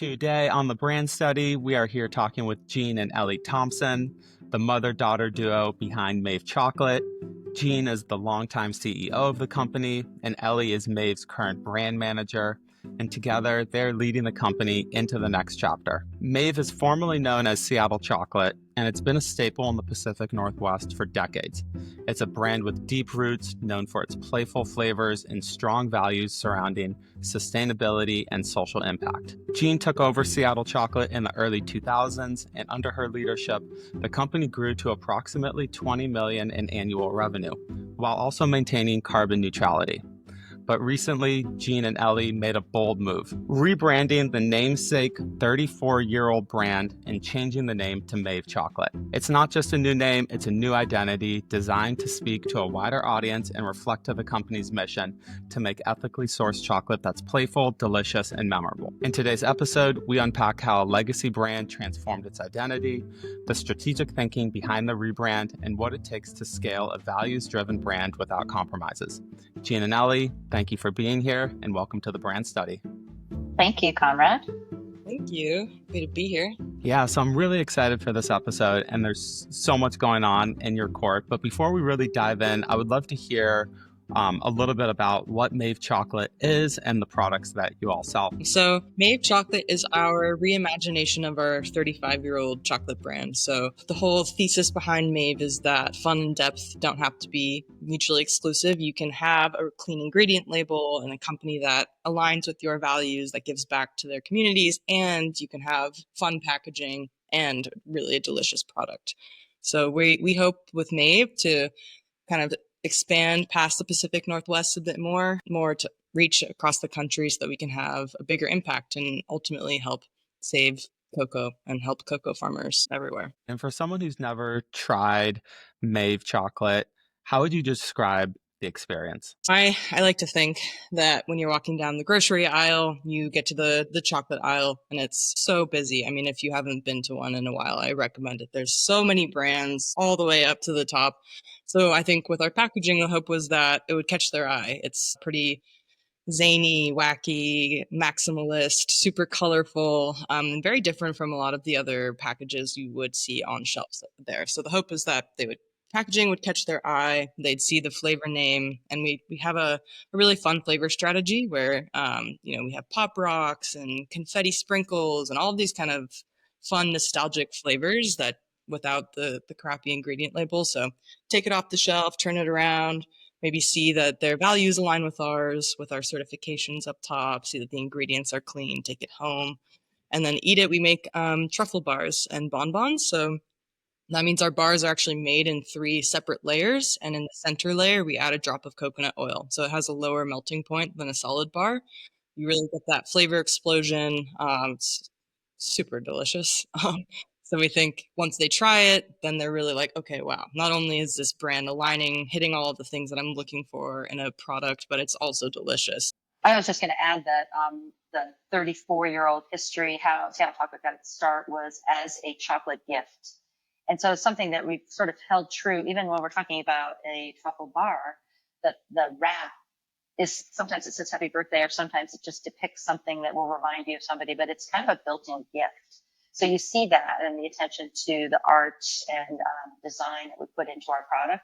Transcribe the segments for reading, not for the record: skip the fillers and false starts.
Today on the brand study, we are here talking with Jean and Ellie Thompson, the mother-daughter duo behind Maeve Chocolate. Jean is the longtime CEO of the company, and Ellie is Maeve's current brand manager. And together, they're leading the company into the next chapter. Maeve is formerly known as Seattle Chocolate, and it's been a staple in the Pacific Northwest for decades. It's a brand with deep roots, known for its playful flavors and strong values surrounding sustainability and social impact. Jean took over Seattle Chocolate in the early 2000s, and under her leadership, the company grew to approximately $20 million in annual revenue, while also maintaining carbon neutrality. But recently, Jean and Ellie made a bold move, rebranding the namesake 34-year-old brand and changing the name to Maeve Chocolate. It's not just a new name, it's a new identity designed to speak to a wider audience and reflect to the company's mission to make ethically sourced chocolate that's playful, delicious, and memorable. In today's episode, we unpack how a legacy brand transformed its identity, the strategic thinking behind the rebrand, and what it takes to scale a values-driven brand without compromises. Jean and Ellie, thank you for being here and welcome to the brand study. Thank you, Conrad. Thank you. Good to be here. Yeah, so I'm really excited for this episode, and there's so much going on in your court. But before we really dive in, I would love to hear a little bit about what Maeve Chocolate is and the products that you all sell. So Maeve Chocolate is our reimagination of our 35-year-old chocolate brand. So the whole thesis behind Maeve is that fun and depth don't have to be mutually exclusive. You can have a clean ingredient label and a company that aligns with your values, that gives back to their communities, and you can have fun packaging and really a delicious product. So we hope with Maeve to kind of expand past the Pacific Northwest a bit more to reach across the country so that we can have a bigger impact and ultimately help save cocoa and help cocoa farmers everywhere. And for someone who's never tried Maeve Chocolate, how would you describe the experience? I like to think that when you're walking down the grocery aisle, you get to the chocolate aisle and it's so busy. I mean, if you haven't been to one in a while, I recommend it. There's so many brands all the way up to the top. So I think with our packaging, the hope was that it would catch their eye. It's pretty zany, wacky, maximalist, super colorful, and very different from a lot of the other packages you would see on shelves there. So the hope is that packaging would catch their eye, they'd see the flavor name, and we have a really fun flavor strategy where we have pop rocks and confetti sprinkles and all of these kind of fun nostalgic flavors that without the crappy ingredient label. So take it off the shelf, turn it around, maybe see that their values align with ours, with our certifications up top, see that the ingredients are clean, take it home, and then eat it. We make truffle bars and bonbons. So that means our bars are actually made in 3 separate layers. And in the center layer, we add a drop of coconut oil. So it has a lower melting point than a solid bar. You really get that flavor explosion. It's super delicious. So we think once they try it, then they're really like, okay, wow, not only is this brand aligning, hitting all of the things that I'm looking for in a product, but it's also delicious. I was just going to add that the 34-year-old history, how Seattle Chocolate got its start was as a chocolate gift. And so it's something that we've sort of held true, even when we're talking about a truffle bar, that the wrap is sometimes it says happy birthday, or sometimes it just depicts something that will remind you of somebody, but it's kind of a built-in gift. So you see that and the attention to the art and design that we put into our product.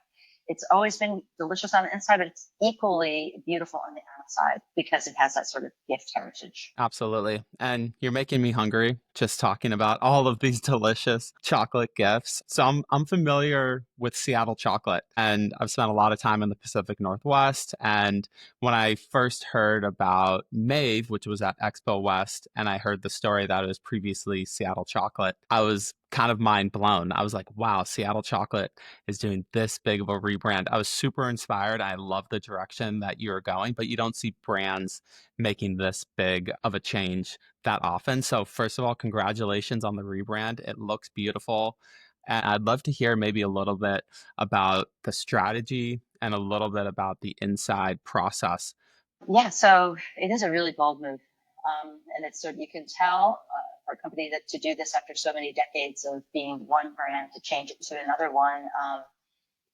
It's always been delicious on the inside, but it's equally beautiful on the outside because it has that sort of gift heritage. Absolutely. And you're making me hungry just talking about all of these delicious chocolate gifts. So I'm familiar with Seattle Chocolate, and I've spent a lot of time in the Pacific Northwest. And when I first heard about Maeve, which was at Expo West, and I heard the story that it was previously Seattle Chocolate, I was kind of mind blown. I was like, wow, Seattle Chocolate is doing this big of a rebrand. I was super inspired. I love the direction that you're going, but you don't see brands making this big of a change that often. So first of all, congratulations on the rebrand. It looks beautiful. And I'd love to hear maybe a little bit about the strategy and a little bit about the inside process. Yeah, so it is a really bold move. And it's sort of, you can tell for a company that to do this after so many decades of being one brand to change it to another one,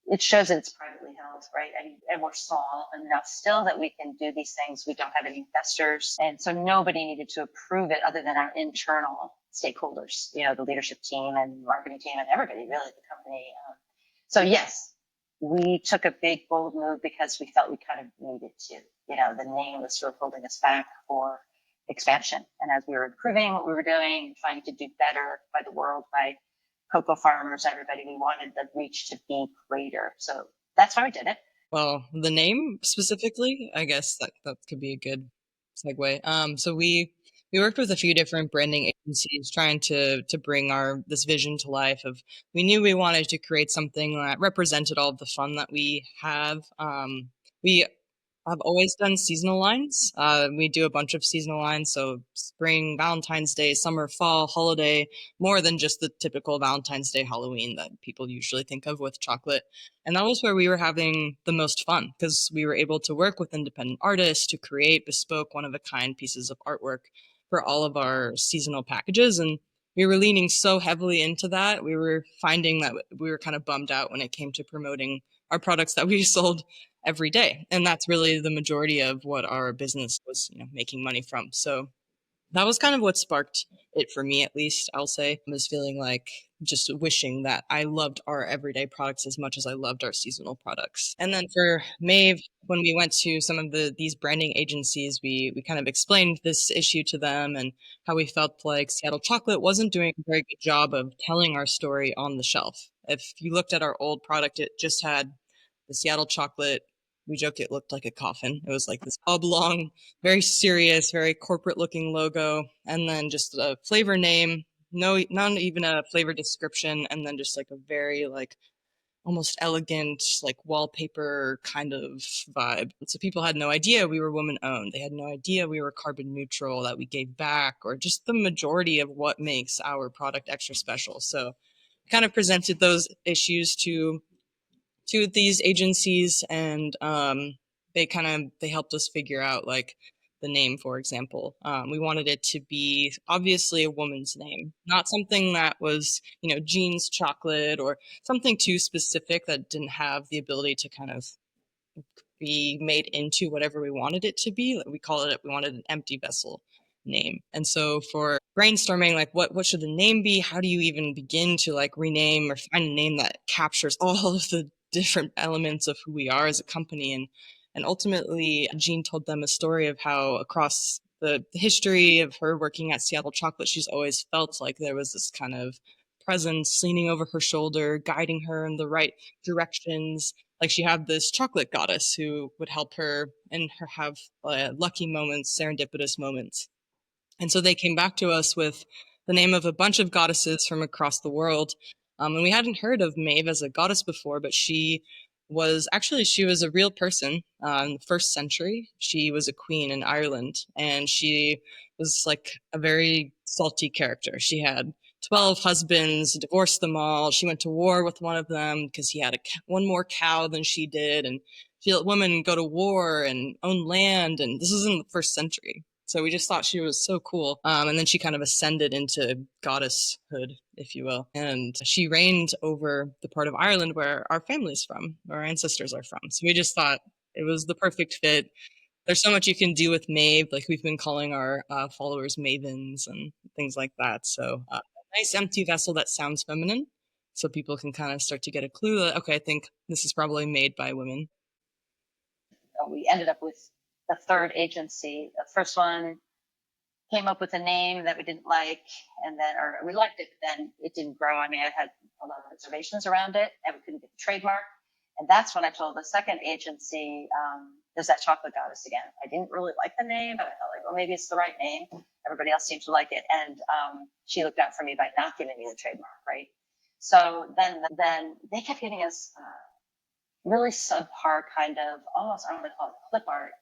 it shows that it's privately held. world, right? And we're small enough still that we can do these things. We don't have any investors. And so nobody needed to approve it other than our internal stakeholders, the leadership team and marketing team and everybody really at the company. So yes, we took a big, bold move because we felt we kind of needed to. The name was sort of holding us back for expansion. And as we were improving what we were doing, trying to do better by the world, by cocoa farmers, everybody, we wanted the reach to be greater. So that's why we did it. Well, the name specifically, I guess that could be a good segue. So we worked with a few different branding agencies trying to bring this vision to life. We knew we wanted to create something that represented all of the fun that we have. We I've always done seasonal lines. We do a bunch of seasonal lines, so spring, Valentine's Day, summer, fall, holiday, more than just the typical Valentine's Day, Halloween that people usually think of with chocolate. And that was where we were having the most fun because we were able to work with independent artists to create bespoke, one-of-a-kind pieces of artwork for all of our seasonal packages. And we were leaning so heavily into that. We were finding that we were kind of bummed out when it came to promoting our products that we sold every day. And that's really the majority of what our business was, making money from. So that was kind of what sparked it for me, at least, I'll say, was feeling like just wishing that I loved our everyday products as much as I loved our seasonal products. And then for Maeve, when we went to some of these branding agencies, we kind of explained this issue to them and how we felt like Seattle Chocolate wasn't doing a very good job of telling our story on the shelf. If you looked at our old product, it just had the Seattle Chocolate. We joke it looked like a coffin. It was like this oblong, very serious, very corporate looking logo, and then just a flavor name, not even a flavor description, and then just like a very like almost elegant like wallpaper kind of vibe. So people had no idea we were woman owned. They had no idea we were carbon neutral, that we gave back, or just the majority of what makes our product extra special. So kind of presented those issues to these agencies, and they helped us figure out like the name, for example. We wanted it to be obviously a woman's name, not something that was Jean's Chocolate or something too specific that didn't have the ability to kind of be made into whatever we wanted it to be. We wanted an empty vessel name. And so for brainstorming, like what should the name be? How do you even begin to like rename or find a name that captures all of the different elements of who we are as a company? And ultimately, Jean told them a story of how across the history of her working at Seattle Chocolate, she's always felt like there was this kind of presence leaning over her shoulder, guiding her in the right directions. Like she had this chocolate goddess who would help her and her have lucky moments, serendipitous moments. And so they came back to us with the name of a bunch of goddesses from across the world. And we hadn't heard of Maeve as a goddess before, but she was a real person in the first century. She was a queen in Ireland, and she was like a very salty character. She had 12 husbands, divorced them all. She went to war with one of them because he had one more cow than she did. And she let women go to war and own land. And this was in the first century. So we just thought she was so cool. And then she kind of ascended into goddesshood, if you will. And she reigned over the part of Ireland where our family's from, where our ancestors are from. So we just thought it was the perfect fit. There's so much you can do with Maeve. Like we've been calling our followers mavens and things like that. So a nice empty vessel that sounds feminine. So people can kind of start to get a clue that, okay, I think this is probably made by women. We ended up with the third agency. The first one came up with a name that we didn't like, or we liked it, but then it didn't grow. I mean, I had a lot of reservations around it, and we couldn't get the trademark. And that's when I told the second agency, there's that chocolate goddess again. I didn't really like the name, but I felt like, well, maybe it's the right name. Everybody else seemed to like it. And she looked out for me by not giving me the trademark, right? So then they kept giving us really subpar kind of, almost, I don't want to call it clip art,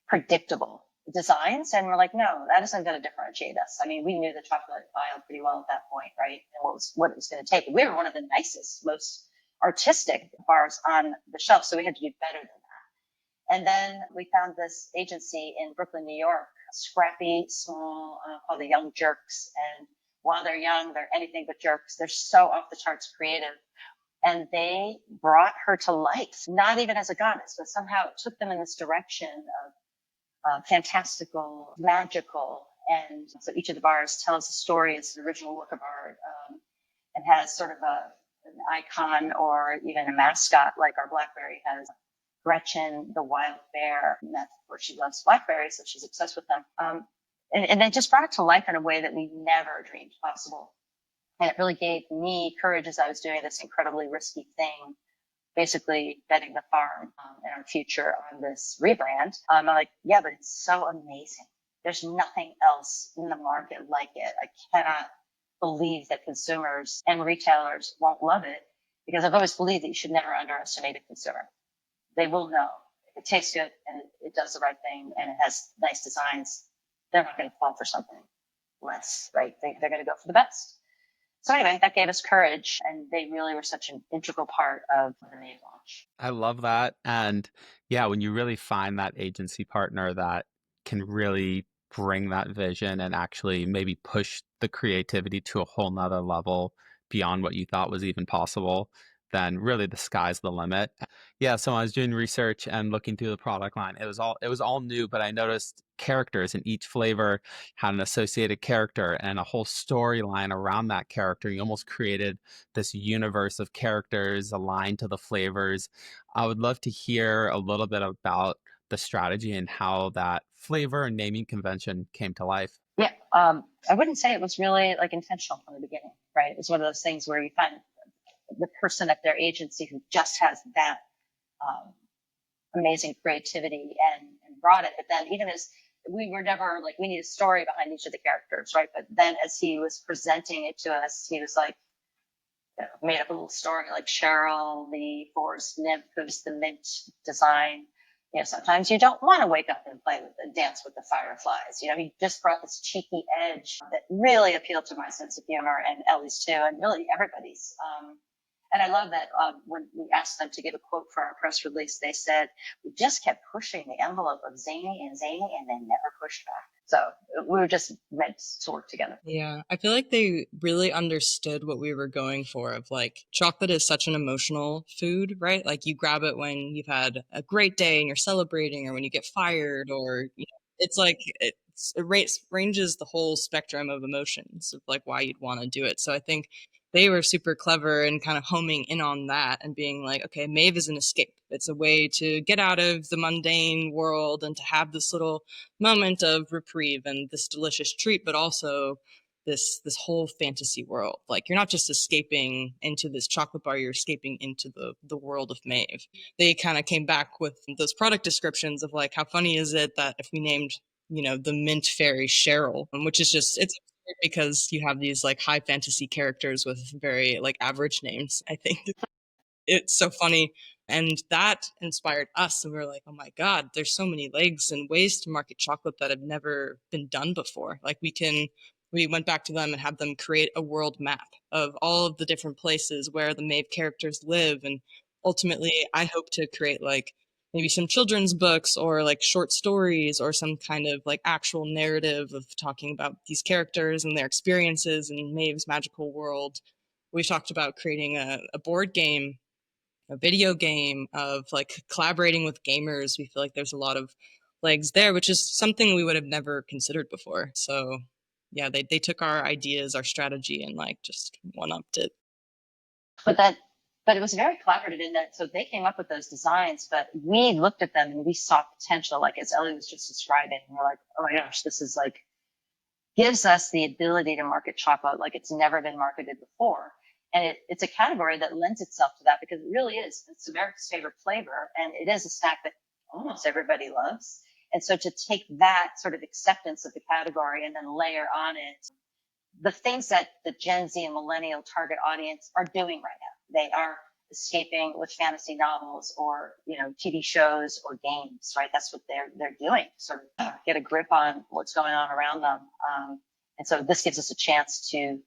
predictable designs. And we're like, no, that isn't going to differentiate us. I mean, we knew the chocolate aisle pretty well at that point, right? And what it was going to take. We were one of the nicest, most artistic bars on the shelf. So we had to do better than that. And then we found this agency in Brooklyn, New York, scrappy, small, called the Young Jerks. And while they're young, they're anything but jerks. They're so off the charts creative. and they brought her to life, not even as a goddess, but somehow it took them in this direction of fantastical, magical. And so each of the bars tells a story. It's an original work of art, and has sort of an icon or even a mascot, like our Blackberry has Gretchen, the wild bear. And that's where she loves blackberries, so she's obsessed with them. And they just brought it to life in a way that we never dreamed possible. And it really gave me courage as I was doing this incredibly risky thing, basically betting the farm and our future on this rebrand. I'm like, yeah, but it's so amazing. There's nothing else in the market like it. I cannot believe that consumers and retailers won't love it, because I've always believed that you should never underestimate a consumer. They will know if it tastes good and it does the right thing and it has nice designs. They're not going to fall for something less, right? They're going to go for the best. So anyway, that gave us courage, and they really were such an integral part of the Maeve launch. I love that. And yeah, when you really find that agency partner that can really bring that vision and actually maybe push the creativity to a whole nother level beyond what you thought was even possible, then really the sky's the limit. Yeah, so I was doing research and looking through the product line. It was all new, but I noticed characters in each flavor had an associated character and a whole storyline around that character. You almost created this universe of characters aligned to the flavors. I would love to hear a little bit about the strategy and how that flavor and naming convention came to life. Yeah, I wouldn't say it was really like intentional from the beginning, right? It was one of those things where you find the person at their agency who just has that um, amazing creativity and brought it. But then even as we were never like, we need a story behind each of the characters, right? But then as he was presenting it to us, he was like, made up a little story like Cheryl, the forest nymph, who's the mint design. Sometimes you don't want to wake up and play with and dance with the fireflies. He just brought this cheeky edge that really appealed to my sense of humor and Ellie's too, and really everybody's. And I love that when we asked them to give a quote for our press release, they said, we just kept pushing the envelope of zany and zany and then never pushed back. So we were just meant to work together. Yeah, I feel like they really understood what we were going for of like chocolate is such an emotional food, right? Like you grab it when you've had a great day and you're celebrating or when you get fired or it's like ranges the whole spectrum of emotions of like why you'd want to do it. So I think they were super clever and kind of homing in on that and being like, okay, Maeve is an escape. It's a way to get out of the mundane world and to have this little moment of reprieve and this delicious treat, but also this whole fantasy world. Like you're not just escaping into this chocolate bar, you're escaping into the world of Maeve. They kind of came back with those product descriptions of like, how funny is it that if we named, the mint fairy Cheryl, which is just it's because you have these like high fantasy characters with very like average names. I think it's so funny. And that inspired us. And we were like, oh my God, there's so many legs and ways to market chocolate that have never been done before. Like we went back to them and had them create a world map of all of the different places where the Maeve characters live. And ultimately, I hope to create like maybe some children's books or like short stories or some kind of like actual narrative of talking about these characters and their experiences in Maeve's magical world. We talked about creating a board game, a video game, of like collaborating with gamers. We feel like there's a lot of legs there, which is something we would have never considered before. So yeah, they took our ideas, our strategy, and like just one upped it. But it was very collaborative in that. So they came up with those designs, but we looked at them and we saw potential, like as Ellie was just describing. And we're like, oh my gosh, this is like gives us the ability to market chocolate like it's never been marketed before. And it's a category that lends itself to that because it really is. It's America's favorite flavor, and it is a snack that almost everybody loves. And so to take that sort of acceptance of the category and then layer on it the things that the Gen Z and millennial target audience are doing right now. They are escaping with fantasy novels or, TV shows or games, right? That's what they're doing, sort of get a grip on what's going on around them. And so this gives us a chance to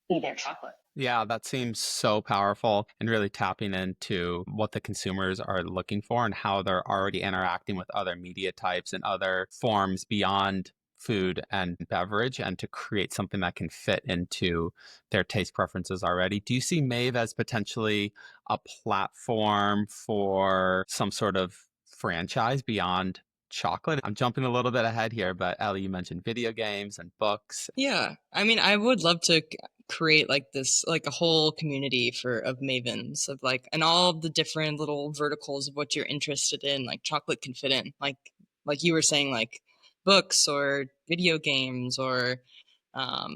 be their chocolate. Yeah, that seems so powerful and really tapping into what the consumers are looking for and how they're already interacting with other media types and other forms beyond food and beverage and to create something that can fit into their taste preferences already. Do you see Maeve as potentially a platform for some sort of franchise beyond chocolate? I'm jumping a little bit ahead here, but Ellie, you mentioned video games and books. Yeah, I mean, I would love to create like this, like a whole community of mavens of like, and all of the different little verticals of what you're interested in. Like chocolate can fit in, like you were saying, like books or video games or I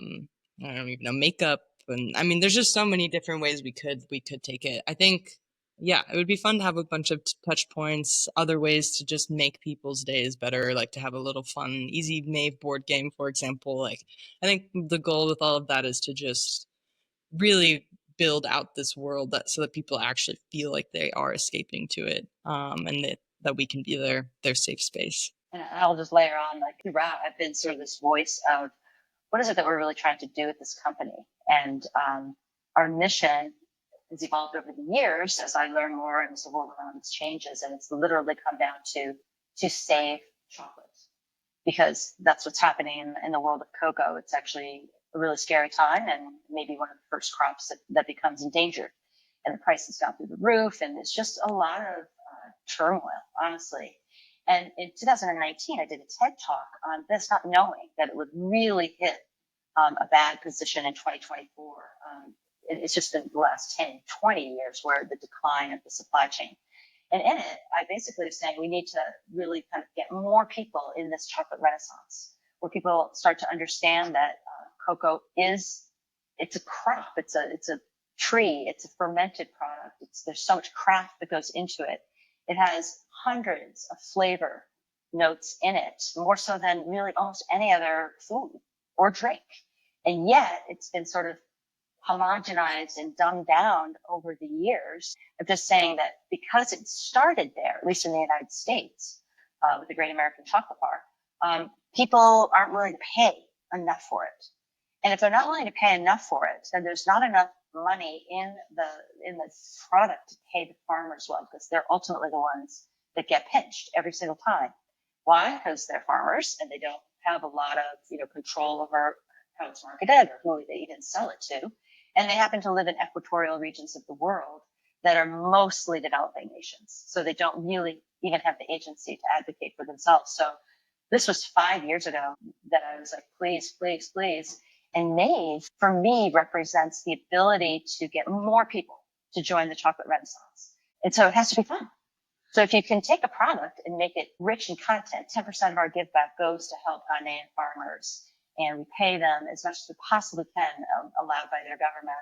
don't even know, makeup. And I mean, there's just so many different ways we could take it. I think, yeah, it would be fun to have a bunch of touch points, other ways to just make people's days better, like to have a little fun, easy Mave board game, for example. Like, I think the goal with all of that is to just really build out this world so that people actually feel like they are escaping to it, and that we can be their safe space. And I'll just layer on, like throughout, I've been sort of this voice of what is it that we're really trying to do with this company? And our mission has evolved over the years as I learn more and as the world around us changes. And it's literally come down to save chocolate, because that's what's happening in the world of cocoa. It's actually a really scary time and maybe one of the first crops that becomes endangered. And the price has gone through the roof. And it's just a lot of turmoil, honestly. And in 2019, I did a TED talk on this, not knowing that it would really hit a bad position in 2024. It's just been the last 10, 20 years where the decline of the supply chain. And in it, I basically was saying we need to really kind of get more people in this chocolate renaissance, where people start to understand that cocoa it's a crop, it's a tree, it's a fermented product. There's so much craft that goes into it. It has hundreds of flavor notes in it, more so than really almost any other food or drink. And yet it's been sort of homogenized and dumbed down over the years. I'm just saying that because it started there, at least in the United States, with the Great American Chocolate Bar, people aren't willing to pay enough for it. And if they're not willing to pay enough for it, then there's not enough money in the product to pay the farmers well, because they're ultimately the ones that get pinched every single time. Why? Because they're farmers and they don't have a lot of control over how it's marketed or who they even sell it to. And they happen to live in equatorial regions of the world that are mostly developing nations. So they don't really even have the agency to advocate for themselves. So this was 5 years ago that I was like, please, please, please. And Maeve, for me, represents the ability to get more people to join the chocolate renaissance. And so it has to be fun. So if you can take a product and make it rich in content, 10% of our give back goes to help Ghanaian farmers. And we pay them as much as we possibly can, allowed by their government.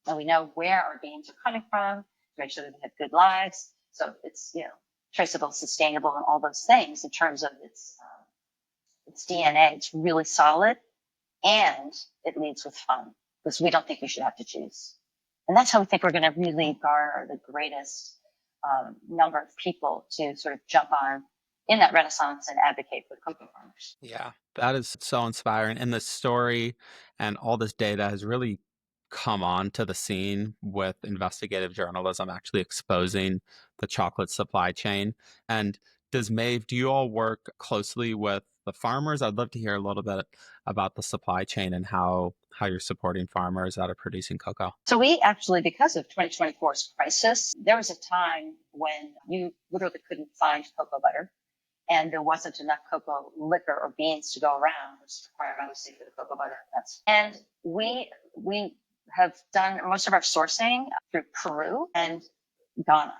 And we know where our beans are coming from to make sure that they have good lives. So it's, traceable, sustainable, and all those things in terms of its DNA. It's really solid, and it leads with fun, because we don't think we should have to choose. And that's how we think we're going to really garner the greatest number of people to sort of jump on in that renaissance and advocate for the cocoa farmers. Yeah, that is so inspiring. And the story and all this data has really come on to the scene with investigative journalism actually exposing the chocolate supply chain. And do you all work closely with the farmers? I'd love to hear a little bit about the supply chain and how you're supporting farmers that are producing cocoa. So we actually, because of 2024's crisis, there was a time when you literally couldn't find cocoa butter, and there wasn't enough cocoa liquor or beans to go around, which is required obviously for the cocoa butter. And we have done most of our sourcing through Peru and Ghana.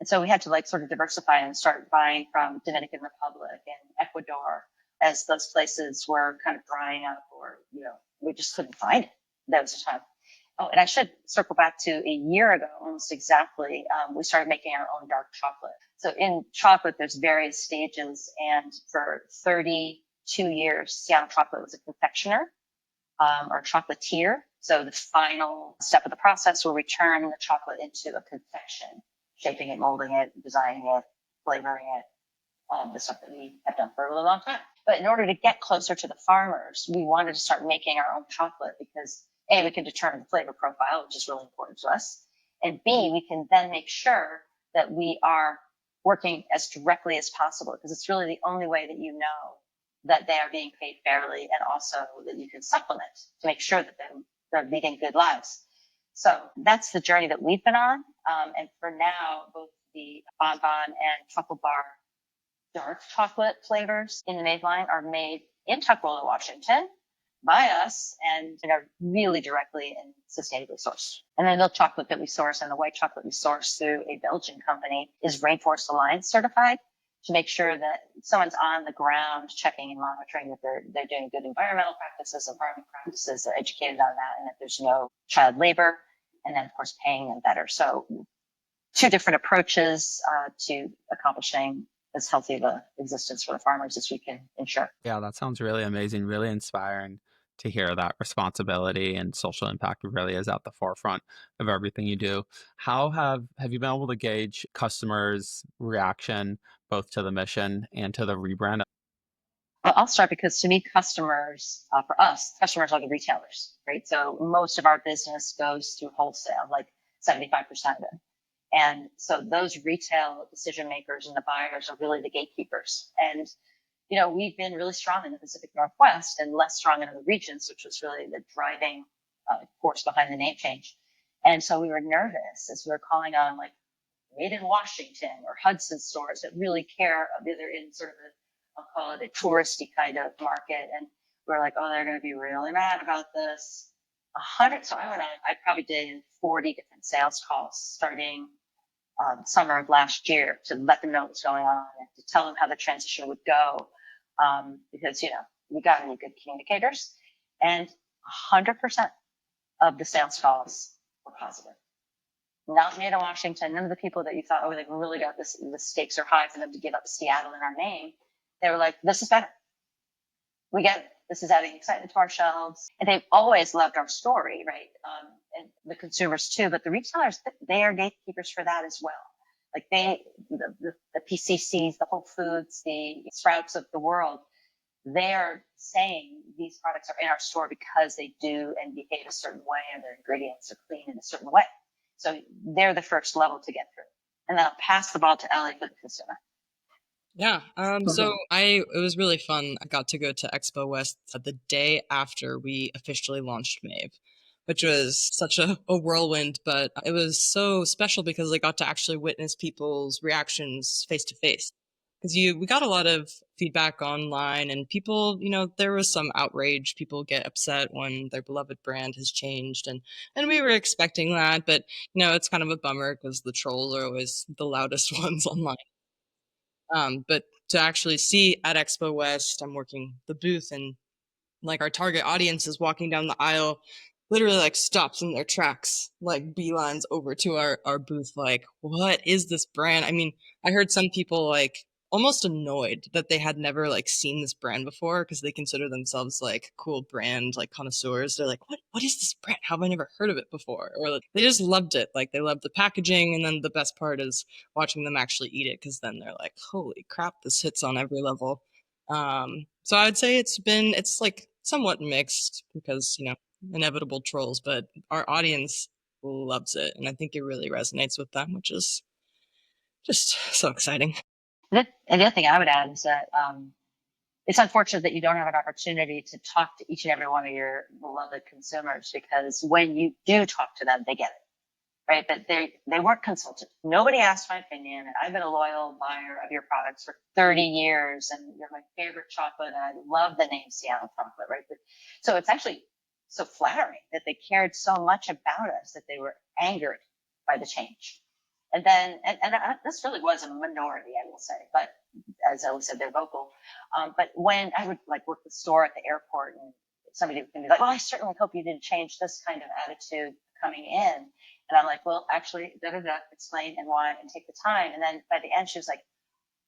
And so we had to sort of diversify and start buying from Dominican Republic and Ecuador, as those places were kind of drying up, or, we just couldn't find it. That was the time. Oh, and I should circle back to a year ago, almost exactly. We started making our own dark chocolate. So in chocolate, there's various stages. And for 32 years, Jean Chocolate was a confectioner or chocolatier. So the final step of the process will return the chocolate into a confection, shaping it, molding it, designing it, flavoring it. The stuff that we have done for a really long time. But in order to get closer to the farmers, we wanted to start making our own chocolate, because A, we can determine the flavor profile, which is really important to us. And B, we can then make sure that we are working as directly as possible, because it's really the only way that that they are being paid fairly, and also that you can supplement to make sure that they're leading good lives. So that's the journey that we've been on. And for now, both the bonbon and chocolate bar dark chocolate flavors in the Maeve line are made in Tukwila, Washington by us, and are really directly and sustainably sourced. And the milk chocolate that we source and the white chocolate we source through a Belgian company is Rainforest Alliance certified to make sure that someone's on the ground checking and monitoring that they're doing good environmental practices and farming practices, they're educated on that, and that there's no child labor, and then of course paying them better. So two different approaches to accomplishing as healthy of an existence for the farmers as we can ensure. Yeah, that sounds really amazing, really inspiring to hear that responsibility and social impact really is at the forefront of everything you do. How have you been able to gauge customers' reaction both to the mission and to the rebrand? Well, I'll start because to me, customers, for us, customers are the retailers, right? So most of our business goes through wholesale, like 75% of it. And so those retail decision makers and the buyers are really the gatekeepers. And, we've been really strong in the Pacific Northwest and less strong in other regions, which was really the driving force behind the name change. And so we were nervous as we were calling on like Made in Washington or Hudson stores that really care, they're in sort of I'll call it a touristy kind of market. And we're like, oh, they're going to be really mad about this. So I probably did 40 different sales calls starting summer of last year to let them know what's going on and to tell them how the transition would go. Because, you got to be good communicators. And 100% of the sales calls were positive. Not Made in Washington. None of the people that you thought, oh, they really got this, the stakes are high for them to give up Seattle in our name. They were like, this is better. We get it. This is adding excitement to our shelves. And they've always loved our story, right? And the consumers too, but the retailers, they are gatekeepers for that as well. Like the PCCs, the Whole Foods, the Sprouts of the world, they are saying these products are in our store because they do and behave a certain way and their ingredients are clean in a certain way. So they're the first level to get through. And then I'll pass the ball to Ellie for the consumer. Yeah. So it was really fun. I got to go to Expo West the day after we officially launched Maeve, which was such a whirlwind, but it was so special because I got to actually witness people's reactions face to face. Because we got a lot of feedback online, and people, there was some outrage. People get upset when their beloved brand has changed, and we were expecting that. But it's kind of a bummer because the trolls are always the loudest ones online. But to actually see at Expo West, I'm working the booth, and like our target audience is walking down the aisle, literally like stops in their tracks, like beelines over to our booth, like, what is this brand? I mean, I heard some people like almost annoyed that they had never like seen this brand before because they consider themselves like cool brand like connoisseurs. They're like, what is this brand? How have I never heard of it before? Or like, they just loved it. Like they loved the packaging, and then the best part is watching them actually eat it, because then they're like, holy crap, this hits on every level. So I'd say it's like somewhat mixed because, inevitable trolls, but our audience loves it. And I think it really resonates with them, which is just so exciting. And the other thing I would add is that it's unfortunate that you don't have an opportunity to talk to each and every one of your beloved consumers, because when you do talk to them, they get it, right? But they weren't consulted. Nobody asked my opinion, and I've been a loyal buyer of your products for 30 years, and you're my favorite chocolate, and I love the name Seattle Chocolate, right? So it's actually so flattering that they cared so much about us that they were angered by the change. And then, and this really was a minority, I will say, but as Ellie said, they're vocal. But when I would like work the store at the airport, and somebody would be like, well, I certainly hope you didn't change this kind of attitude coming in. And I'm like, well, actually, explain and why, and take the time. And then by the end, she was like,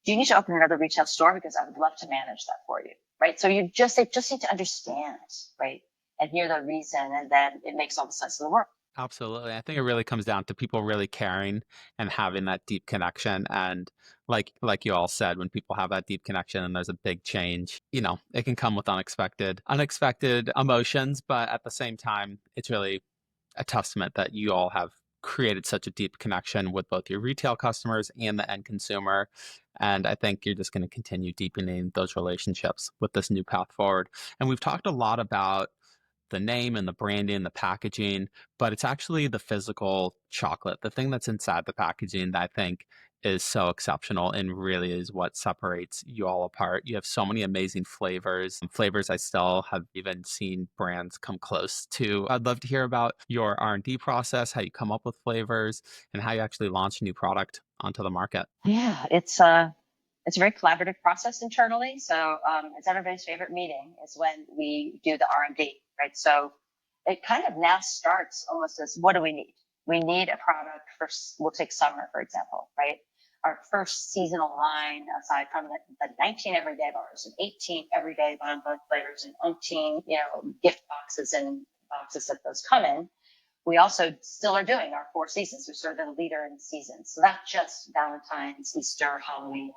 do you need to open another retail store? Because I would love to manage that for you. Right. So they just need to understand, right? And hear the reason. And then it makes all the sense in the world. Absolutely. I think it really comes down to people really caring and having that deep connection. And like you all said, when people have that deep connection and there's a big change, it can come with unexpected emotions, but at the same time, it's really a testament that you all have created such a deep connection with both your retail customers and the end consumer. And I think you're just going to continue deepening those relationships with this new path forward. And we've talked a lot about the name and the branding, the packaging, but it's actually the physical chocolate, the thing that's inside the packaging that I think is so exceptional and really is what separates you all apart. You have so many amazing flavors I still have even seen brands come close to. I'd love to hear about your R&D process, how you come up with flavors, and how you actually launch a new product onto the market. Yeah, it's a very collaborative process internally. So it's everybody's favorite meeting is when we do the R&D, right? So it kind of now starts almost as, what do we need? We need a product for, we'll take summer, for example, right? Our first seasonal line, aside from the 19 everyday bars and 18 everyday bonbon flavors and umpteen, gift boxes and boxes that those come in, we also still are doing our 4 seasons. We're sort of the leader in seasons. So not just Valentine's, Easter, Halloween,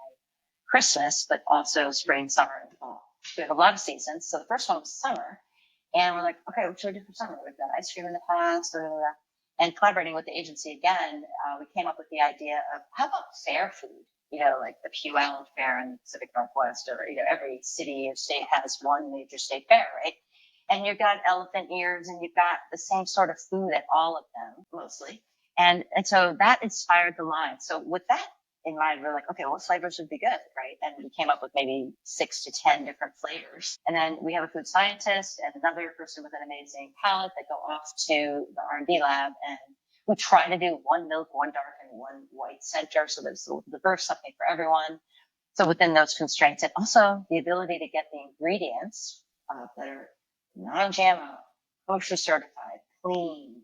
Christmas, but also spring, summer, and fall. We have a lot of seasons. So the first one was summer. And we're like, okay, what should we do for summer? We've done ice cream in the past. Blah, blah, blah. And collaborating with the agency again, we came up with the idea of, how about fair food? Like the Pugh Island Fair in the Pacific Northwest, or, every city or state has one major state fair, right? And you've got elephant ears and you've got the same sort of food at all of them, mostly. And so that inspired the line. So with that in mind, we're like, okay, what flavors would be good, right? And we came up with maybe 6 to 10 different flavors. And then we have a food scientist and another person with an amazing palate that go off to the R&D lab, and we try to do 1 milk, 1 dark, and 1 white center, so there's diverse something for everyone. So within those constraints, and also the ability to get the ingredients that are non-GMO, kosher certified, clean,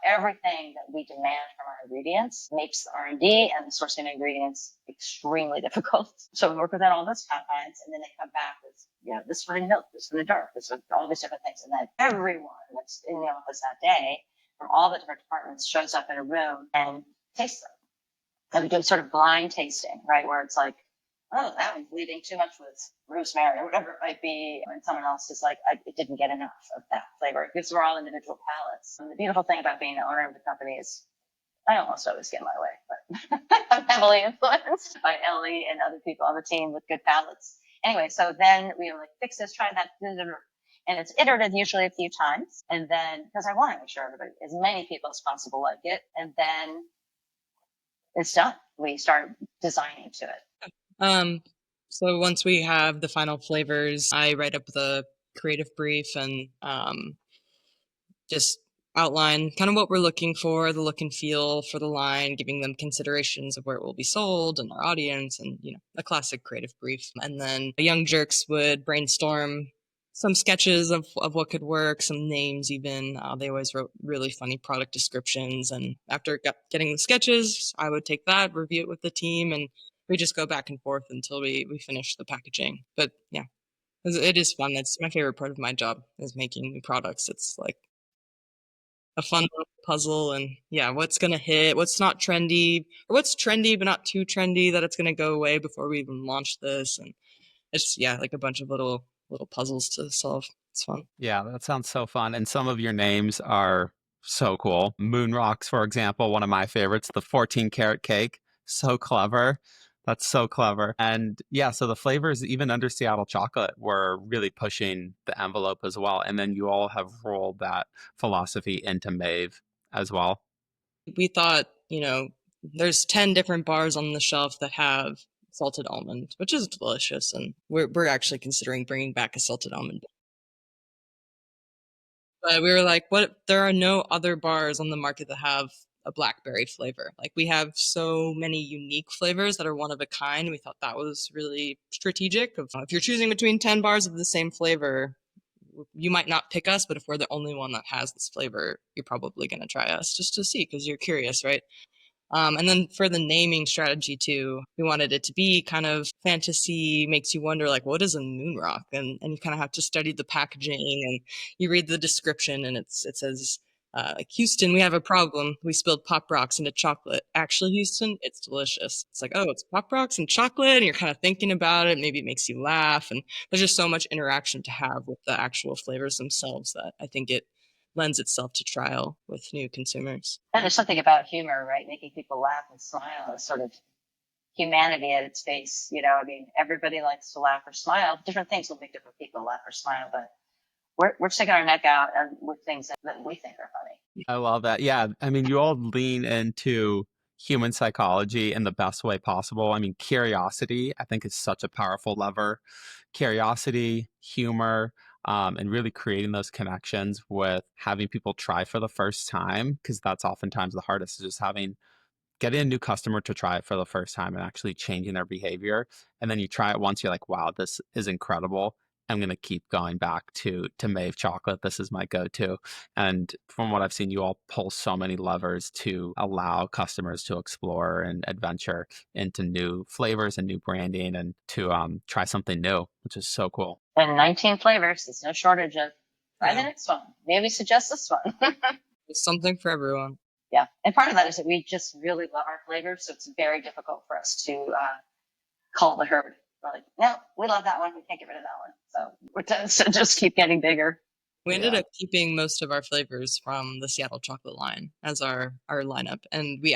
everything that we demand from our ingredients makes the R&D and the sourcing of ingredients extremely difficult. So we work within all those confines, and then they come back with, this one in milk, this one in dark, this one, all these different things. And then everyone that's in the office that day from all the different departments shows up in a room and tastes them. And we do sort of blind tasting, right? Where it's like, oh, that one's bleeding too much with rosemary or whatever it might be. And someone else is like, it didn't get enough of that flavor, because we're all individual palates. And the beautiful thing about being the owner of the company is I almost always get my way, but I'm heavily influenced by Ellie and other people on the team with good palates. Anyway, so then we were like, fix this, try that. And it's iterative usually a few times. And then, because I want to make sure everybody, as many people as possible like it. And then it's done. We start designing to it. So once we have the final flavors, I write up the creative brief and just outline kind of what we're looking for, the look and feel for the line, giving them considerations of where it will be sold and our audience, and a classic creative brief. And then the young jerks would brainstorm some sketches of what could work, some names even. They always wrote really funny product descriptions. And after getting the sketches, I would take that, review it with the team, and we just go back and forth until we finish the packaging. But yeah, it is fun. It's my favorite part of my job, is making new products. It's like a fun puzzle, and what's going to hit, what's not trendy, or what's trendy but not too trendy that it's going to go away before we even launch this. And it's like a bunch of little puzzles to solve. It's fun. Yeah, that sounds so fun. And some of your names are so cool. Moon Rocks, for example, one of my favorites, the 14 karat cake. So clever. That's so clever. And so the flavors, even under Seattle Chocolate, were really pushing the envelope as well. And then you all have rolled that philosophy into Maeve as well. We thought, there's 10 different bars on the shelf that have salted almond, which is delicious. And we're actually considering bringing back a salted almond. But we were like, what? There are no other bars on the market that have a blackberry flavor. Like, we have so many unique flavors that are one of a kind. We thought that was really strategic. If you're choosing between 10 bars of the same flavor, you might not pick us, but if we're the only one that has this flavor, you're probably going to try us just to see, because you're curious, right? And then for the naming strategy too, we wanted it to be kind of fantasy, makes you wonder, like, what is a moon rock? And you kind of have to study the packaging, and you read the description, and it says, like, Houston, we have a problem. We spilled Pop Rocks into chocolate. Actually, Houston, it's delicious. It's like, oh, it's Pop Rocks and chocolate, and you're kind of thinking about it. Maybe it makes you laugh, and there's just so much interaction to have with the actual flavors themselves that I think it lends itself to trial with new consumers. And there's something about humor, right? Making people laugh and smile is sort of humanity at its base. I mean, everybody likes to laugh or smile. Different things will make different people laugh or smile, but we're sticking our neck out and with things that we think are funny. I love that. Yeah. I mean, you all lean into human psychology in the best way possible. I mean, curiosity, I think, is such a powerful lever. Curiosity, humor, and really creating those connections with having people try for the first time, because that's oftentimes the hardest, is just getting a new customer to try it for the first time and actually changing their behavior. And then you try it once, you're like, wow, this is incredible. I'm going to keep going back to Maeve Chocolate. This is my go-to. And from what I've seen, you all pull so many levers to allow customers to explore and adventure into new flavors and new branding and to try something new, which is so cool. And 19 flavors, there's no shortage of. Try the next one. Maybe suggest this one. There's something for everyone. Yeah. And part of that is that we just really love our flavors. So it's very difficult for us to cull the herd. We're like, no, we love that one. We can't get rid of that one. So we're to just keep getting bigger. We ended up keeping most of our flavors from the Seattle chocolate line as our lineup. And we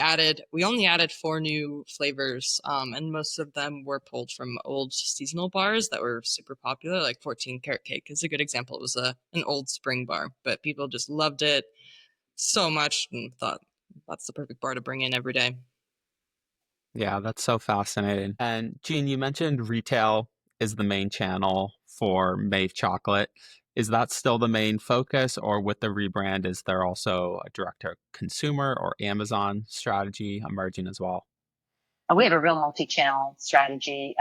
only added 4 new flavors. And most of them were pulled from old seasonal bars that were super popular, like 14 Carrot Cake is a good example. It was an old spring bar, but people just loved it so much and thought that's the perfect bar to bring in every day. Yeah, that's so fascinating. And Jean, you mentioned retail is the main channel for Maeve Chocolate. Is that still the main focus, or with the rebrand, is there also a direct to consumer or Amazon strategy emerging as well? We have a real multi-channel strategy,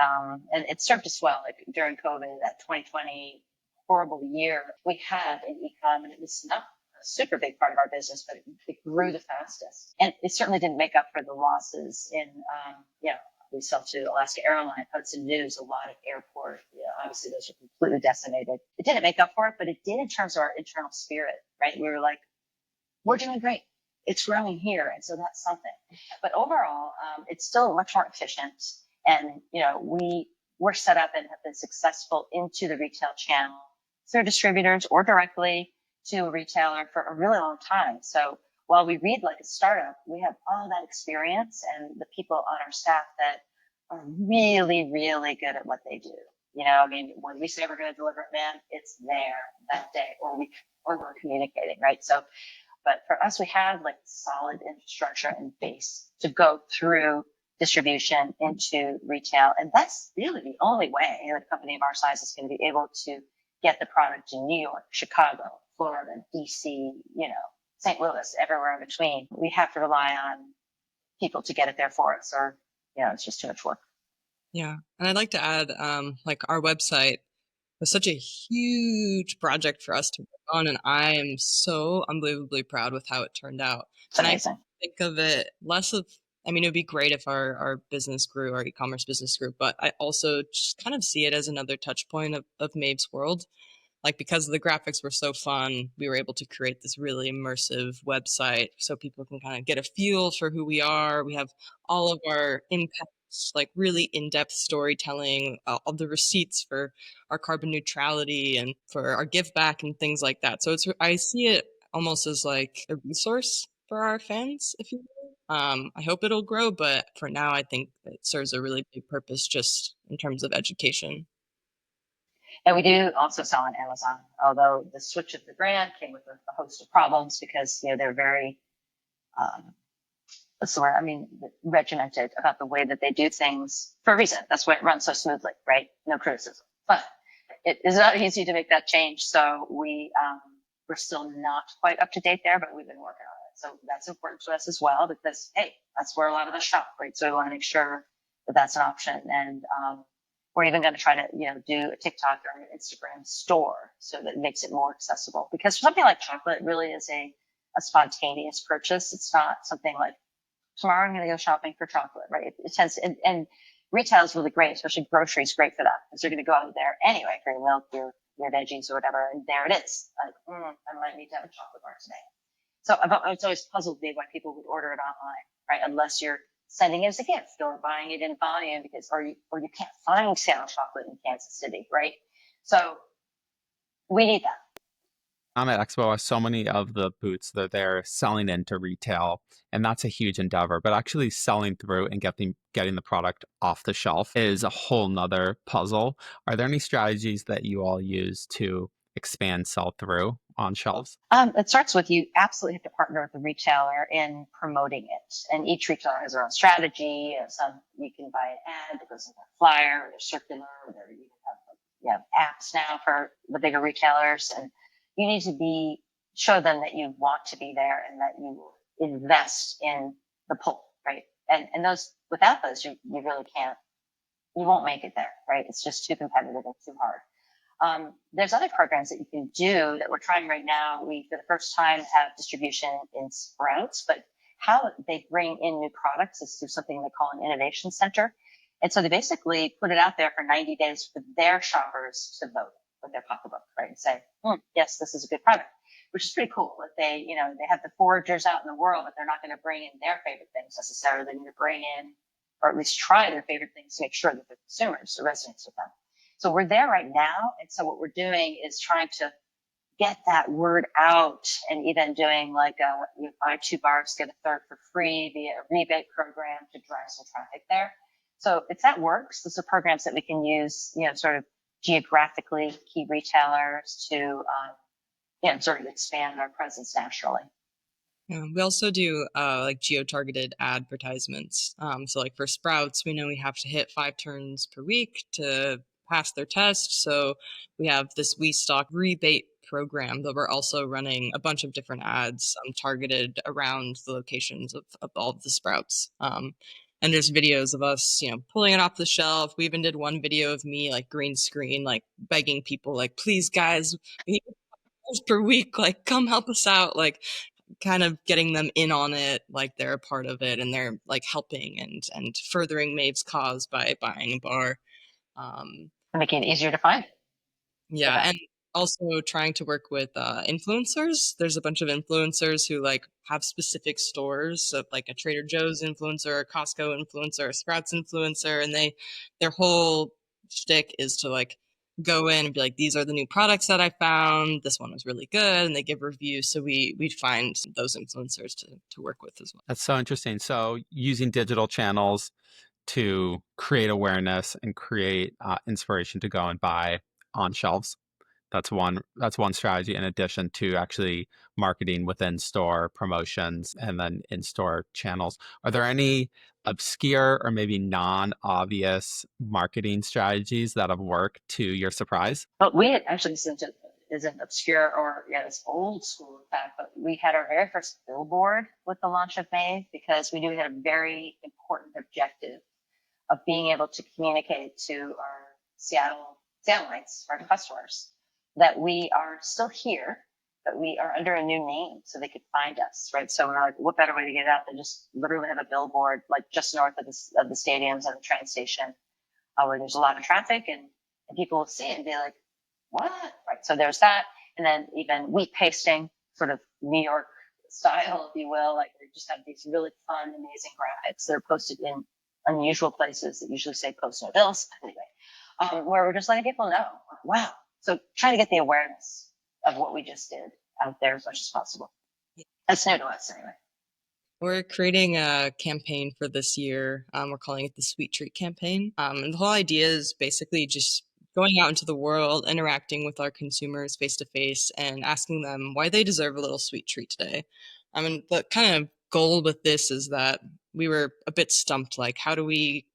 and it served us well. Like during COVID, that 2020 horrible year, we had an e-com, and it was not a super big part of our business, but it grew the fastest. And it certainly didn't make up for the losses in, we sell to Alaska Airlines, Hudson News, a lot of airport. Obviously, those are completely decimated. It didn't make up for it, but it did in terms of our internal spirit, right? We were like, we're doing great. It's growing here. And so that's something. But overall, it's still much more efficient. And, we're set up and have been successful into the retail channel through distributors or directly to a retailer for a really long time. So while we read like a startup, we have all that experience and the people on our staff that are really, really good at what they do. When we say we're going to deliver it, man, it's there that day, or we're communicating, right? So, but for us, we have like solid infrastructure and base to go through distribution into retail. And that's really the only way a company of our size is going to be able to get the product in New York, Chicago, Florida, DC, St. Louis, everywhere in between. We have to rely on people to get it there for us, or, it's just too much work. Yeah. And I'd like to add, like our website was such a huge project for us to work on. And I am so unbelievably proud with how it turned out. It's amazing. I think of it less of, it would be great if our business grew, our e-commerce business grew, but I also just kind of see it as another touch point of Maeve's world. Like, because the graphics were so fun, we were able to create this really immersive website so people can kind of get a feel for who we are. We have all of our impacts, like really in-depth storytelling, all the receipts for our carbon neutrality and for our give back and things like that. So I see it almost as like a resource for our fans, if you will. I hope it'll grow, but for now, I think it serves a really big purpose just in terms of education. And we do also sell on Amazon, although the switch of the brand came with a host of problems because, they're very, regimented about the way that they do things for a reason. That's why it runs so smoothly, right? No criticism. But it is not easy to make that change. So we're still not quite up to date there, but we've been working on it. So that's important to us as well because, hey, that's where a lot of us shop, right? So we want to make sure that that's an option. And, we're even going to try to, do a TikTok or an Instagram store so that it makes it more accessible. Because something like chocolate really is a spontaneous purchase. It's not something like tomorrow I'm going to go shopping for chocolate, right? It tends to, and retail is really great, especially grocery is great for that because you're going to go out there anyway for your milk, your veggies or whatever, and there it is. Like, I might need to have a chocolate bar today. So it's always puzzled me why people would order it online, right? Unless you're sending it as a gift or buying it in volume or you can't find Seattle chocolate in Kansas City, right? So we need that. I'm at Expo, so many of the booths that they're selling into retail, and that's a huge endeavor. But actually selling through and getting the product off the shelf is a whole nother puzzle. Are there any strategies that you all use to expand sell through on shelves? It starts with you absolutely have to partner with the retailer in promoting it. And each retailer has their own strategy. Some you can buy an ad that goes in a flyer or a circular, or you have apps now for the bigger retailers. And you need to show them that you want to be there and that you invest in the pull, right? And those, without those, you really can't, you won't make it there, right? It's just too competitive and too hard. There's other programs that you can do that we're trying right now. We, for the first time, have distribution in Sprouts, but how they bring in new products is through something they call an innovation center. And so they basically put it out there for 90 days for their shoppers to vote with their pocketbook, right? And say, yes, this is a good product, which is pretty cool. That they have the foragers out in the world, but they're not going to bring in their favorite things necessarily. They're going to bring in, or at least try their favorite things to make sure that the consumers resonates with them. So we're there right now. And so what we're doing is trying to get that word out, and even doing like you buy 2 bars, get a third for free via a rebate program to drive some traffic there. So if that works, those are programs that we can use, sort of geographically key retailers to, sort of expand our presence nationally. Yeah, we also do like geo-targeted advertisements. So like for Sprouts, we know we have to hit 5 turns per week to pass their test. So we have this We Stock rebate program that we're also running a bunch of different ads targeted around the locations of all of the Sprouts. And there's videos of us, pulling it off the shelf. We even did one video of me like green screen, like begging people, like, please guys, we need per week, like come help us out, like kind of getting them in on it, like they're a part of it and they're like helping and furthering Maeve's cause by buying a bar. Making it easier to find it. Yeah, and also trying to work with influencers. There's a bunch of influencers who like have specific stores, so like a Trader Joe's influencer, a Costco influencer, a Sprouts influencer, and their whole shtick is to like go in and be like, these are the new products that I found. This one was really good, and they give reviews. So we find those influencers to work with as well. That's so interesting. So using digital channels to create awareness and create inspiration to go and buy on shelves. That's one strategy in addition to actually marketing within store promotions and then in store channels. Are there any obscure or maybe non-obvious marketing strategies that have worked to your surprise? But we had actually, isn't obscure or it's old school in fact, but we had our very first billboard with the launch of Maeve because we knew we had a very important objective of being able to communicate to our Seattleites, our customers, that we are still here, but we are under a new name so they could find us, right? So we're like, what better way to get it out than just literally have a billboard like just north of the stadiums and the train station, where there's a lot of traffic and people will see it and be like, what? Right. So there's that. And then even wheat pasting, sort of New York style, if you will, like we just have these really fun, amazing graphics that are posted in unusual places that usually say post no bills. Anyway, where we're just letting people know, wow. So trying to get the awareness of what we just did out there as much as possible. That's new to us anyway. We're creating a campaign for this year. We're calling it the Sweet Treat campaign. And the whole idea is basically just going out into the world, interacting with our consumers face to face and asking them why they deserve a little sweet treat today. I mean, the kind of goal with this is that we were a bit stumped, like how do we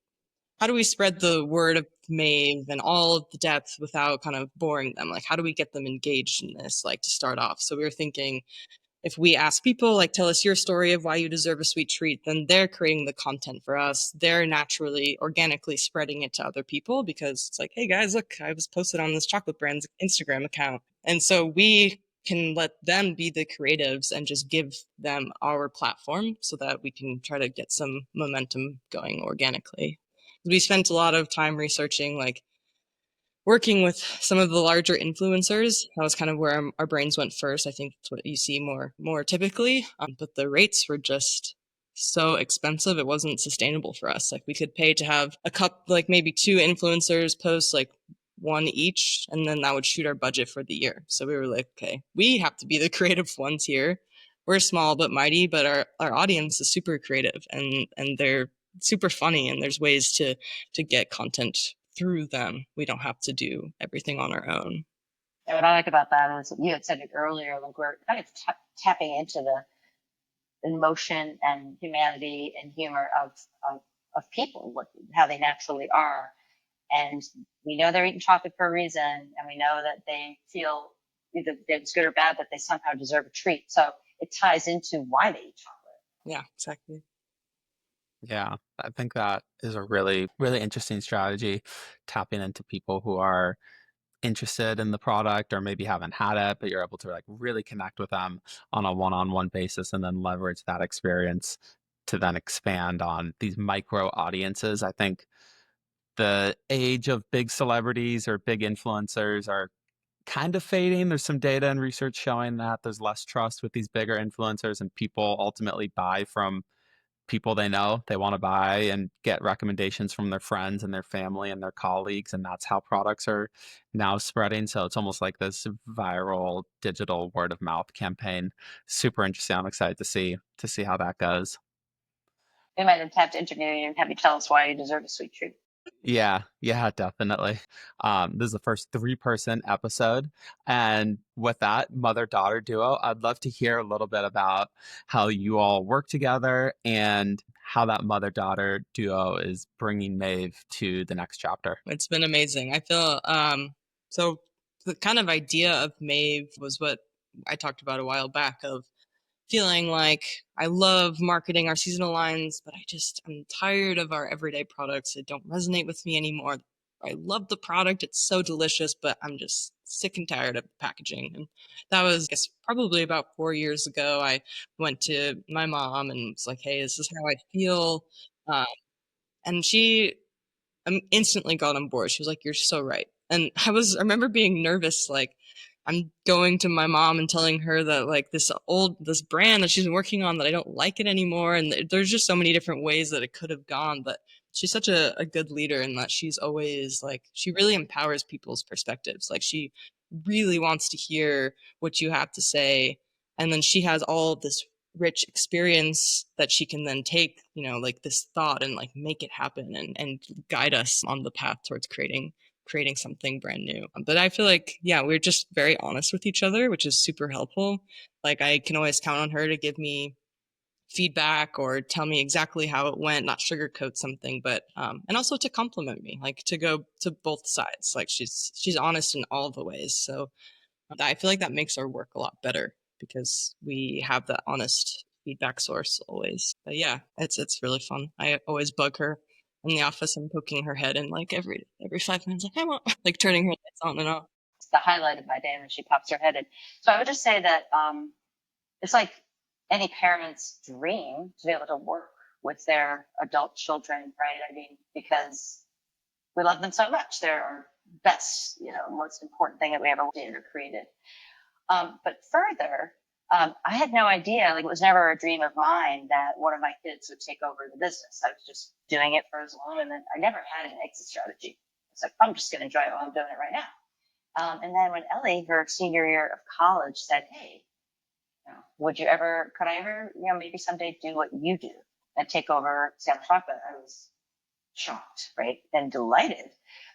spread the word of Maeve and all of the depth without kind of boring them? Like, how do we get them engaged in this, like to start off? So we were thinking, if we ask people, like, tell us your story of why you deserve a sweet treat, then they're creating the content for us. They're naturally, organically spreading it to other people because it's like, hey guys, look, I was posted on this chocolate brand's Instagram account. And so we can let them be the creatives and just give them our platform so that we can try to get some momentum going organically. We spent a lot of time researching, like, working with some of the larger influencers. That was kind of where our brains went first. I think it's what you see more typically. But the rates were just so expensive, it wasn't sustainable for us. Like we could pay to have like maybe 2 influencers post like one each, and then that would shoot our budget for the year. So we were like, okay, we have to be the creative ones here. We're small but mighty, but our audience is super creative, and they're super funny, and there's ways to get content through them. We don't have to do everything on our own. And what I like about that is you had said it earlier, like we're kind of tapping into the emotion and humanity and humor of people, how they naturally are. And we know they're eating chocolate for a reason, and we know that they feel either it's good or bad, that they somehow deserve a treat. So it ties into why they eat chocolate. Yeah, exactly. Yeah, I think that is a really, really interesting strategy, tapping into people who are interested in the product or maybe haven't had it, but you're able to like really connect with them on a one-on-one basis and then leverage that experience to then expand on these micro audiences. I think the age of big celebrities or big influencers are kind of fading. There's some data and research showing that there's less trust with these bigger influencers, and people ultimately buy from people they know. They want to buy and get recommendations from their friends and their family and their colleagues, and that's how products are now spreading. So it's almost like this viral digital word of mouth campaign. Super interesting. I'm excited to see how that goes. We might have to interview you and have you tell us why you deserve a sweet treat. Yeah, yeah, definitely. This is the first three-person episode. And with that mother-daughter duo, I'd love to hear a little bit about how you all work together and how that mother-daughter duo is bringing Maeve to the next chapter. It's been amazing. I feel so the kind of idea of Maeve was what I talked about a while back, of feeling like I love marketing our seasonal lines, but I'm tired of our everyday products. It don't resonate with me anymore. I love the product. It's so delicious, but I'm just sick and tired of the packaging. And that was, I guess, probably about 4 years ago. I went to my mom and was like, hey, this is how I feel. Uh, and she instantly got on board. She was like, "You're so right." And I remember being nervous, like I'm going to my mom and telling her that like this brand that she's been working on, that I don't like it anymore. And there's just so many different ways that it could have gone. But she's such a good leader in that she's always like, she really empowers people's perspectives. Like she really wants to hear what you have to say. And then she has all of this rich experience that she can then take, like this thought and like make it happen, and guide us on the path towards creating something brand new. But I feel like, yeah, we're just very honest with each other, which is super helpful. Like I can always count on her to give me feedback or tell me exactly how it went, not sugarcoat something, but and also to compliment me, like to go to both sides. Like she's honest in all the ways. So I feel like that makes our work a lot better because we have that honest feedback source always. But yeah, it's really fun. I always bug her in the office and poking her head in like every 5 minutes, like I want, like turning her lights on and off. It's the highlight of my day when she pops her head in. So I would just say that it's like any parent's dream to be able to work with their adult children, right? I mean, because we love them so much. They're our best, most important thing that we ever did or created. But further, I had no idea, like it was never a dream of mine that one of my kids would take over the business. I was just doing it for as long, and then I never had an exit strategy. It's like, I'm just going to enjoy it while I'm doing it right now. And then when Ellie, her senior year of college, said, hey, could I ever, maybe someday do what you do and take over Sam Chocolate? I was shocked, right? And delighted,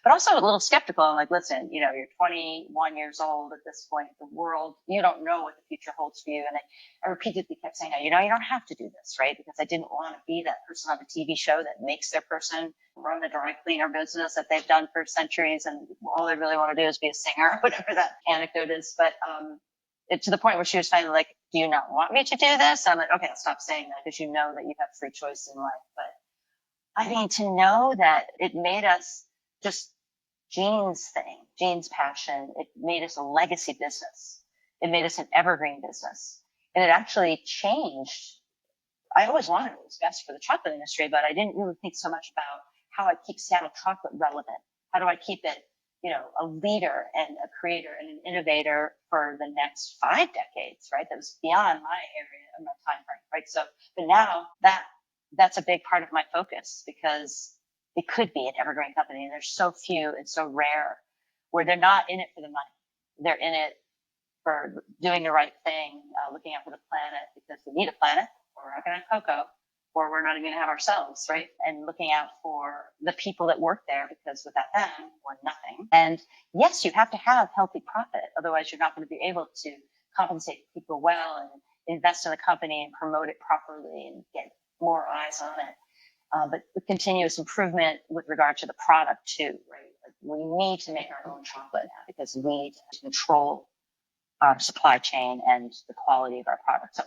but also a little skeptical. I'm like, listen, you're 21 years old at this point. The world, you don't know what the future holds for you. And I repeatedly kept saying, you don't have to do this, right? Because I didn't want to be that person on the TV show that makes their person run the dry cleaner business that they've done for centuries. And all they really want to do is be a singer, or whatever that anecdote is. But, to the point where she was finally like, do you not want me to do this? I'm like, okay, I'll stop saying that, because you know that you have free choice in life. But I mean, to know that it made us just Jean's thing, Jean's passion. It made us a legacy business. It made us an evergreen business. And it actually changed. I always wanted what was best for the chocolate industry, but I didn't really think so much about how I keep Seattle chocolate relevant. How do I keep it, a leader and a creator and an innovator for the next 5 decades, right? That was beyond my area of my time frame, right? So, but now that's a big part of my focus, because it could be an evergreen company, and there's so few and so rare. where they're not in it for the money. They're in it for doing the right thing, looking out for the planet because we need a planet, or we're not going to have cocoa, or we're not even going to have ourselves, right? And looking out for the people that work there because without them, we're nothing. And yes, you have to have healthy profit. Otherwise, you're not going to be able to compensate people well and invest in the company and promote it properly and get more eyes on it. But the continuous improvement with regard to the product too, right? Like we need to make our own chocolate now because we need to control our supply chain and the quality of our product. So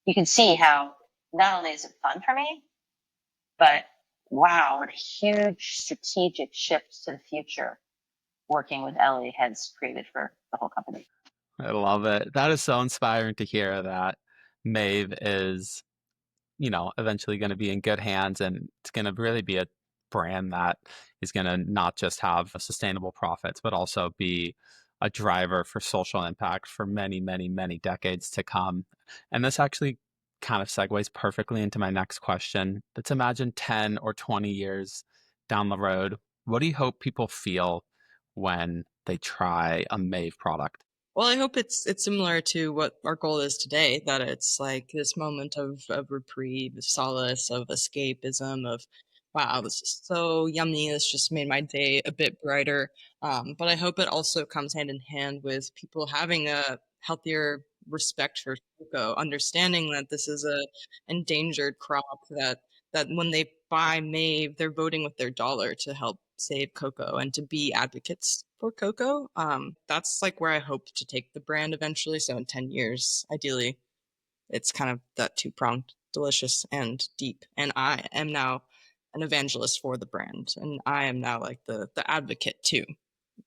you can see how not only is it fun for me, but wow, what a huge strategic shift to the future working with Ellie has created for the whole company. I love it. That is so inspiring to hear that Maeve is, eventually going to be in good hands, and it's going to really be a brand that is going to not just have sustainable profits, but also be a driver for social impact for many, many, many decades to come. And this actually kind of segues perfectly into my next question. Let's imagine 10 or 20 years down the road. What do you hope people feel when they try a Maeve product? Well, I hope it's similar to what our goal is today, that it's like this moment of reprieve, of solace, of escapism, of wow, this is so yummy. This just made my day a bit brighter. But I hope it also comes hand in hand with people having a healthier respect for cocoa, understanding that this is a endangered crop, that when they buy Maeve, they're voting with their dollar to help save cocoa and to be advocates for cocoa. That's like where I hope to take the brand eventually. So in 10 years, ideally, it's kind of that two-pronged, delicious and deep. And I am now an evangelist for the brand, and I am now like the advocate too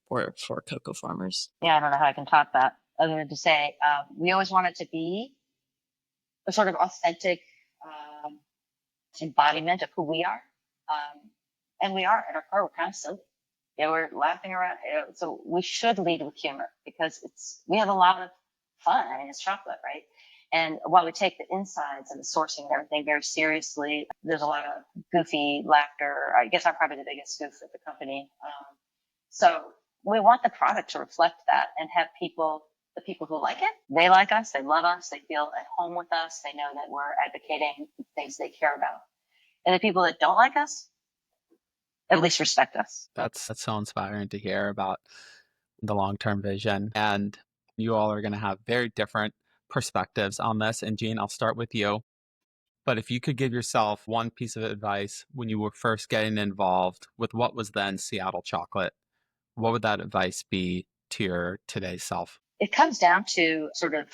for cocoa farmers. Yeah, I don't know how I can top that other than to say we always want it to be a sort of authentic embodiment of who we are. And we are at our core, we're kind of silly. Yeah, we're laughing around. So we should lead with humor because we have a lot of fun. I mean, it's chocolate, right? And while we take the insides and the sourcing and everything very seriously, there's a lot of goofy laughter. I guess I'm probably the biggest goof at the company. So we want the product to reflect that and have the people who like it, they like us, they love us, they feel at home with us, they know that we're advocating things they care about. And the people that don't like us, at least respect us. That's so inspiring to hear about the long-term vision. And you all are going to have very different perspectives on this. And Jean, I'll start with you. But if you could give yourself one piece of advice when you were first getting involved with what was then Seattle Chocolate, what would that advice be to your today's self? It comes down to sort of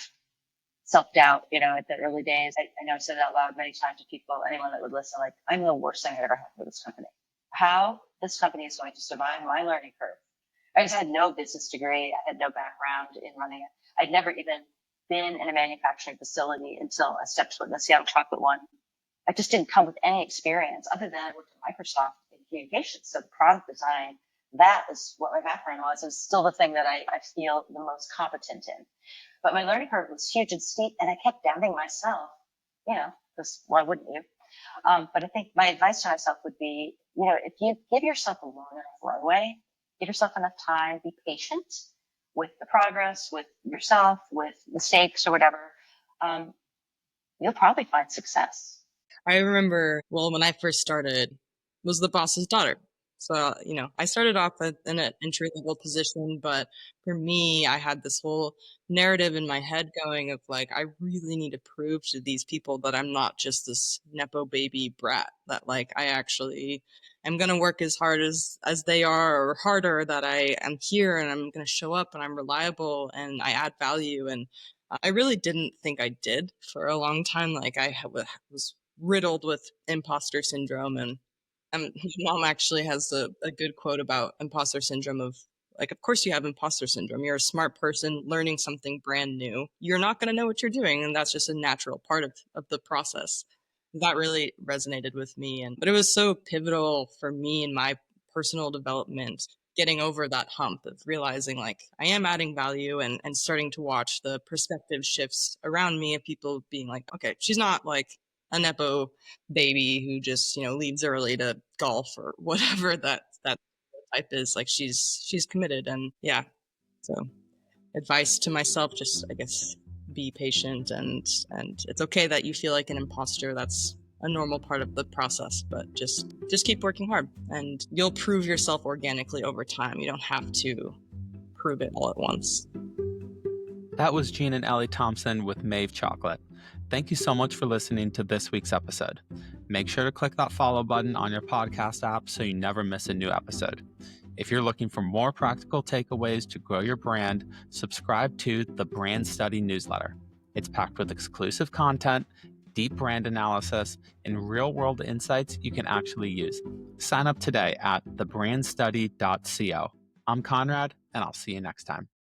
self-doubt, at the early days. I know I've said it out loud many times to people, anyone that would listen, like, I'm the worst thing that ever happened with this company. How this company is going to survive my learning curve. I just had no business degree. I had no background in running it. I'd never even been in a manufacturing facility until I stepped foot in the Seattle Chocolate one. I just didn't come with any experience other than I worked at Microsoft in communications. So the product design, that is what my background was. It's still the thing that I feel the most competent in. But my learning curve was huge and steep, and I kept doubting myself, because why wouldn't you? But I think my advice to myself would be, if you give yourself a long enough runway, give yourself enough time, be patient with the progress, with yourself, with mistakes or whatever, you'll probably find success. I remember, well, when I first started, was the boss's daughter. So, I started off in an entry level position, but for me, I had this whole narrative in my head going of like, I really need to prove to these people that I'm not just this Nepo baby brat, that like I actually am going to work as hard as they are or harder, that I am here and I'm going to show up and I'm reliable and I add value. And I really didn't think I did for a long time. Like I was riddled with imposter syndrome, and my mom actually has a good quote about imposter syndrome of like, of course you have imposter syndrome. You're a smart person learning something brand new. You're not going to know what you're doing, and that's just a natural part of the process. That really resonated with me, but it was so pivotal for me in my personal development, getting over that hump of realizing like I am adding value, and starting to watch the perspective shifts around me of people being like, okay, she's not like a Nepo baby who just, leaves early to golf or whatever that type is like she's committed. And yeah, so advice to myself, just I guess be patient, and it's okay that you feel like an imposter. That's a normal part of the process, but just keep working hard and you'll prove yourself organically over time. You don't have to prove it all at once. That was Jean and Ellie Thompson with Maeve Chocolate. Thank you so much for listening to this week's episode. Make sure to click that follow button on your podcast app so you never miss a new episode. If you're looking for more practical takeaways to grow your brand, subscribe to the Brand Study newsletter. It's packed with exclusive content, deep brand analysis, and real-world insights you can actually use. Sign up today at thebrandstudy.co. I'm Conrad, and I'll see you next time.